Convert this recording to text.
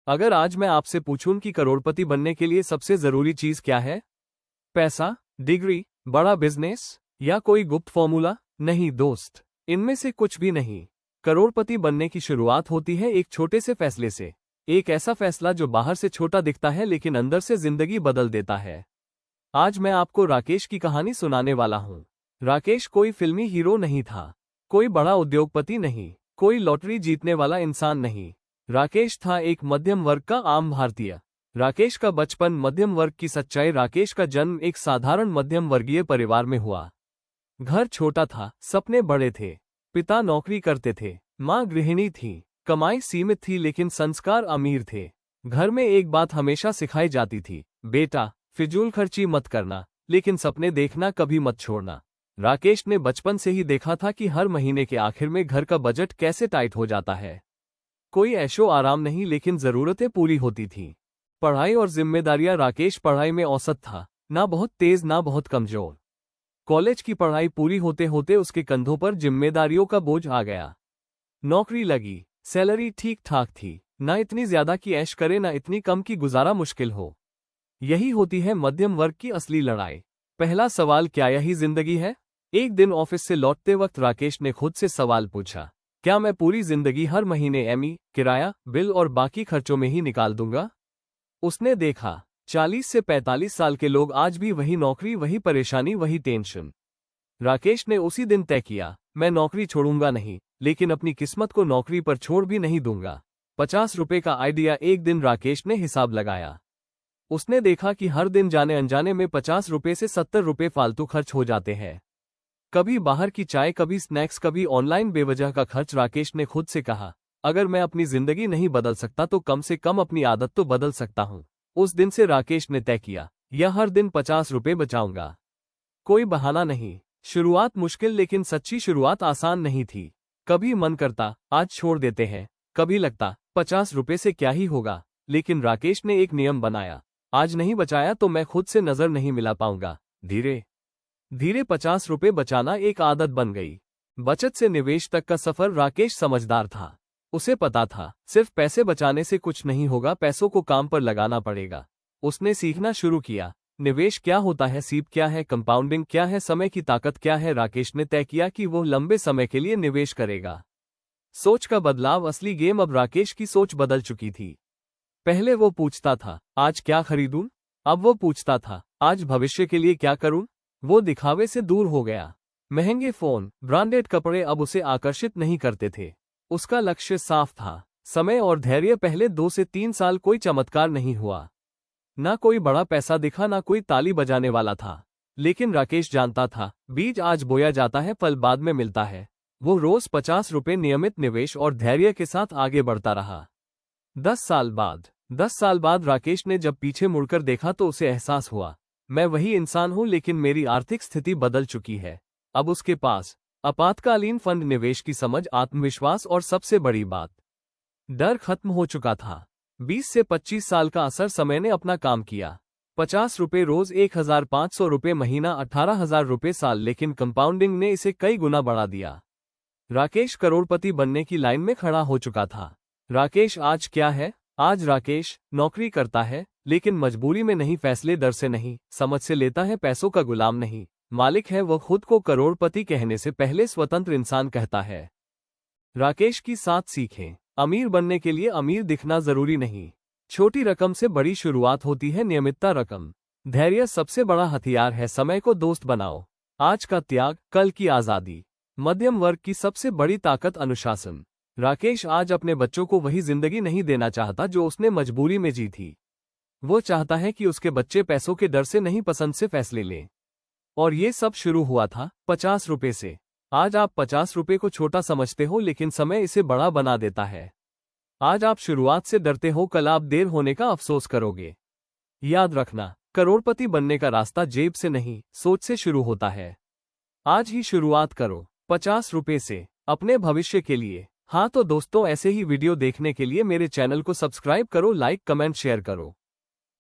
अगर आज मैं आपसे पूछूं कि करोड़पति बनने के लिए सबसे जरूरी चीज क्या है? पैसा, डिग्री, बड़ा बिजनेस या कोई गुप्त फॉर्मूला? नहीं दोस्त, इनमें से कुछ भी नहीं। करोड़पति बनने की शुरुआत होती है एक छोटे से फैसले से। एक ऐसा फैसला जो बाहर से छोटा दिखता है लेकिन अंदर से जिंदगी बदल देता है। आज मैं आपको राकेश की कहानी सुनाने वाला हूँ। राकेश कोई फिल्मी हीरो नहीं था, कोई बड़ा उद्योगपति नहीं, कोई लॉटरी जीतने वाला इंसान नहीं। राकेश था एक मध्यम वर्ग का आम भारतीय। राकेश का बचपन मध्यम वर्ग की सच्चाई। राकेश का जन्म एक साधारण मध्यम वर्गीय परिवार में हुआ। घर छोटा था, सपने बड़े थे। पिता नौकरी करते थे, माँ गृहिणी थी। कमाई सीमित थी लेकिन संस्कार अमीर थे। घर में एक बात हमेशा सिखाई जाती थी, बेटा फिजूल खर्ची मत करना, लेकिन सपने देखना कभी मत छोड़ना। राकेश ने बचपन से ही देखा था कि हर महीने के आखिर में घर का बजट कैसे टाइट हो जाता है। कोई ऐशो आराम नहीं लेकिन जरूरतें पूरी होती थीं। पढ़ाई और जिम्मेदारियां। राकेश पढ़ाई में औसत था, ना बहुत तेज ना बहुत कमजोर। कॉलेज की पढ़ाई पूरी होते होते उसके कंधों पर जिम्मेदारियों का बोझ आ गया। नौकरी लगी, सैलरी ठीक ठाक थी, ना इतनी ज्यादा कि ऐश करे ना इतनी कम कि गुजारा मुश्किल हो। यही होती है मध्यम वर्ग की असली लड़ाई। पहला सवाल, क्या यही जिंदगी है? एक दिन ऑफिस से लौटते वक्त राकेश ने खुद से सवाल पूछा, क्या मैं पूरी जिंदगी हर महीने एमई, किराया, बिल और बाकी खर्चों में ही निकाल दूंगा? उसने देखा 40 से 45 साल के लोग आज भी वही नौकरी, वही परेशानी, वही टेंशन। राकेश ने उसी दिन तय किया, मैं नौकरी छोड़ूंगा नहीं, लेकिन अपनी किस्मत को नौकरी पर छोड़ भी नहीं दूंगा। 50 रुपए का आइडिया। एक दिन राकेश ने हिसाब लगाया। उसने देखा कि हर दिन जाने अनजाने में 50 रुपए से 70 रुपए फालतू खर्च हो जाते हैं। कभी बाहर की चाय, कभी स्नैक्स, कभी ऑनलाइन बेवजह का खर्च। राकेश ने खुद से कहा, अगर मैं अपनी जिंदगी नहीं बदल सकता तो कम से कम अपनी आदत तो बदल सकता हूँ। उस दिन से राकेश ने तय किया, यह हर दिन 50 रुपए बचाऊंगा। कोई बहाना नहीं। शुरुआत मुश्किल लेकिन सच्ची शुरुआत आसान नहीं थी। कभी मन करता आज छोड़ देते हैं, कभी लगता 50 रुपए से क्या ही होगा। लेकिन राकेश ने एक नियम बनाया, आज नहीं बचाया तो मैं खुद से नजर नहीं मिला पाऊंगा। धीरे धीरे 50 रुपए बचाना एक आदत बन गई। बचत से निवेश तक का सफर। राकेश समझदार था, उसे पता था सिर्फ पैसे बचाने से कुछ नहीं होगा, पैसों को काम पर लगाना पड़ेगा। उसने सीखना शुरू किया, निवेश क्या होता है, सीप क्या है, कंपाउंडिंग क्या है, समय की ताकत क्या है। राकेश ने तय किया कि वो लंबे समय के लिए निवेश करेगा। सोच का बदलाव असली गेम। अब राकेश की सोच बदल चुकी थी। पहले वो पूछता था, आज क्या खरीदूं? अब वो पूछता था, आज भविष्य के लिए क्या करूं? वो दिखावे से दूर हो गया। महंगे फोन, ब्रांडेड कपड़े अब उसे आकर्षित नहीं करते थे। उसका लक्ष्य साफ था, समय और धैर्य। पहले 2 से 3 साल कोई चमत्कार नहीं हुआ, ना कोई बड़ा पैसा दिखा, ना कोई ताली बजाने वाला था। लेकिन राकेश जानता था, बीज आज बोया जाता है, फल बाद में मिलता है। वो रोज 50 रुपए नियमित निवेश और धैर्य के साथ आगे बढ़ता रहा। 10 साल बाद राकेश ने जब पीछे मुड़कर देखा तो उसे एहसास हुआ, मैं वही इंसान हूं लेकिन मेरी आर्थिक स्थिति बदल चुकी है। अब उसके पास आपातकालीन फंड, निवेश की समझ, आत्मविश्वास और सबसे बड़ी बात, डर खत्म हो चुका था। 20 से 25 साल का असर समय ने अपना काम किया। 50 रुपए रोज, 1500 रुपए महीना, 18,000 रुपए साल। लेकिन कंपाउंडिंग ने इसे कई गुना बढ़ा दिया। राकेश करोड़पति बनने की लाइन में खड़ा हो चुका था। राकेश आज क्या है? आज राकेश नौकरी करता है लेकिन मजबूरी में नहीं, फैसले डर से नहीं, समझ से लेता है, पैसों का गुलाम नहीं। मालिक है वो खुद को करोड़पति कहने से पहले स्वतंत्र इंसान कहता है। राकेश की 7 सीखें। अमीर बनने के लिए अमीर दिखना जरूरी नहीं। छोटी रकम से बड़ी शुरुआत होती है। नियमितता रकम। धैर्य सबसे बड़ा हथियार है। समय को दोस्त बनाओ। आज का त्याग, कल की आजादी। मध्यम वर्ग की सबसे बड़ी ताकत अनुशासन। राकेश आज अपने बच्चों को वही जिंदगी नहीं देना चाहता जो उसने मजबूरी में जी थी। वो चाहता है कि उसके बच्चे पैसों के डर से नहीं, पसंद से फैसले लें। और ये सब शुरू हुआ था 50 रुपए से। आज आप 50 रुपए को छोटा समझते हो लेकिन समय इसे बड़ा बना देता है। आज आप शुरुआत से डरते हो, कल आप देर होने का अफसोस करोगे। याद रखना, करोड़पति बनने का रास्ता जेब से नहीं, सोच से शुरू होता है। आज ही शुरुआत करो 50 रुपए से, अपने भविष्य के लिए। हाँ तो दोस्तों, ऐसे ही वीडियो देखने के लिए मेरे चैनल को सब्सक्राइब करो, लाइक, कमेंट, शेयर करो।